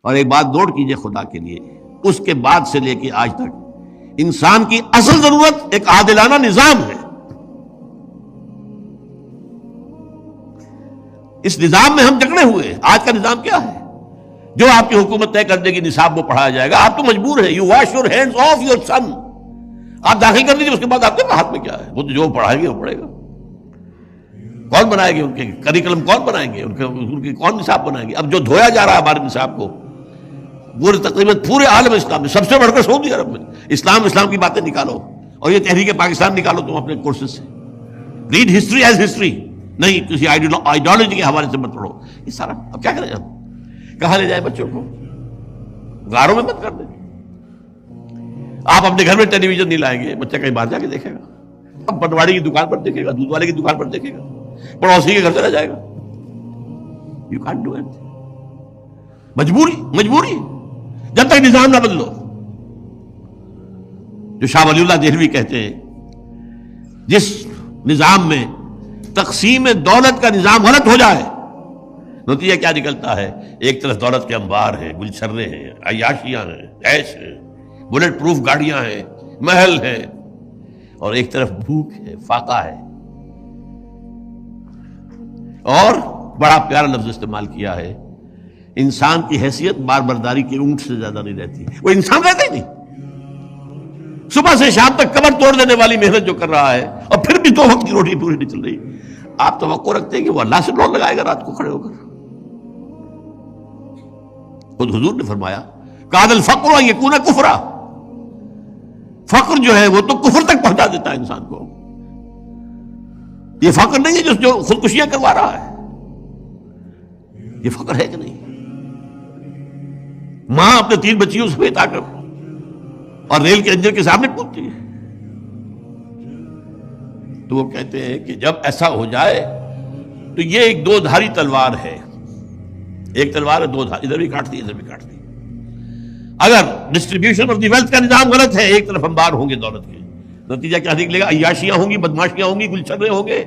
اور ایک بات نوٹ کیجئے خدا کے لیے، اس کے بعد سے لے کے آج تک انسان کی اصل ضرورت ایک عادلانہ نظام ہے۔ اس نظام میں ہم جکڑے ہوئے ہیں۔ آج کا نظام کیا ہے؟ جو آپ کی حکومت طے کر دے گی نصاب وہ پڑھایا جائے گا، آپ تو مجبور ہیں، you wash your hands of your son, آپ داخل کر دیجیے، اس کے بعد آپ کے ہاتھ میں کیا ہے، وہ تو جو پڑھائیں گے وہ پڑھے گا۔ کون بنائے گے ان کے کریکلم؟ کون بنائیں گے ان کے کون نصاب بنائیں گے؟ اب جو دھویا جا رہا ہے ہمارے نصاب کو وہ تقریباً پورے عالم اسلام میں سب سے بڑھ کر سعودی عرب میں اسلام کی باتیں نکالو، اور یہ تحریک پاکستان نکالو تم اپنے کورسز سے، ریڈ ہسٹری ایز ہسٹری، نہیں کسی آئیڈیالوجی کے حوالے سے مت پڑھو۔ یہ سارا اب کیا کریں ہم؟ کہاں لے جائیں بچوں کو؟ غاروں میں مت کر دیں۔ آپ اپنے گھر میں ٹیلی ویژن نہیں لائیں گے، بچہ کہیں باہر جا کے دیکھے گا، اب پٹواڑی کی دکان پر دیکھے گا، دودھ والے کی دکان پر دیکھے گا، پڑوسی کے گھر چلا جائے گا۔ یو کانٹ ڈو اٹ، مجبوری جب تک نظام نہ بدلو۔ جو شاہ ولی اللہ دہلوی کہتے ہیں جس نظام میں تقسیم دولت کا نظام غلط ہو جائے نتیجہ کیا نکلتا ہے؟ ایک طرف دولت کے انبار ہیں، گلچھرے ہیں، عیاشیاں ہیں، عیش ہیں، بلٹ پروف گاڑیاں ہیں، محل ہیں، اور ایک طرف بھوک ہے، فاقہ ہے۔ اور بڑا پیارا لفظ استعمال کیا ہے، انسان کی حیثیت بار برداری کے اونٹ سے زیادہ نہیں رہتی۔ وہ انسان رہتا ہی نہیں، صبح سے شام تک کمر توڑ دینے والی محنت جو کر رہا ہے، اور پھر بھی دو وقت کی روٹی پوری نہیں چل رہی۔ آپ توقع رکھتے ہیں کہ وہ اللہ سے دوڑ لگائے گا رات کو کھڑے ہو کر؟ خود حضور نے فرمایا کاد الفقر ان یکون کفرا، فقر جو ہے وہ تو کفر تک پہنچا دیتا ہے انسان کو۔ یہ فقر نہیں ہے جو خودکشیاں کروا رہا ہے، یہ فقر ہے کہ نہیں؟ ماں اپنے 3 بچیوں سے بیٹا کر اور ریل کے انجن کے سامنے کودتی ہے، تو وہ کہتے ہیں کہ جب ایسا ہو جائے تو یہ ایک 2 دھاری تلوار ہے، ایک تلوار ہے 2 دھار، ادھر بھی کاٹتی ہے ادھر بھی کاٹتی ہے۔ اگر ڈسٹریبیوشن آف دی ویلتھ کا نظام غلط ہے، ایک طرف انبار ہوں گے دولت کے، نتیجہ کیا نکلے گا؟ عیاشیاں ہوں گی، بدماشیاں ہوں گی، گلچھرے ہوں گے،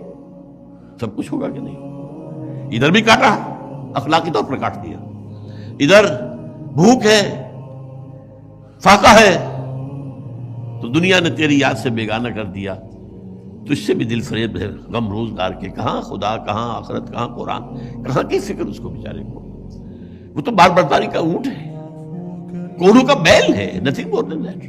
سب کچھ ہوگا کہ نہیں؟ ادھر بھی کاٹا، اخلاقی طور پر کاٹ دیا، ادھر بھوک ہے، فاقہ ہے، تو دنیا نے تیری یاد سے بیگانہ کر دیا، تو اس سے بھی دل فریب ہے غم روزگار کے۔ کہاں خدا، کہاں آخرت، کہاں قرآن، کہاں کی فکر اس کو بیچارے کو؟ وہ تو بار برداری کا اونٹ ہے، کوڑوں کا بیل ہے، نتھنگ مور دین دیٹ۔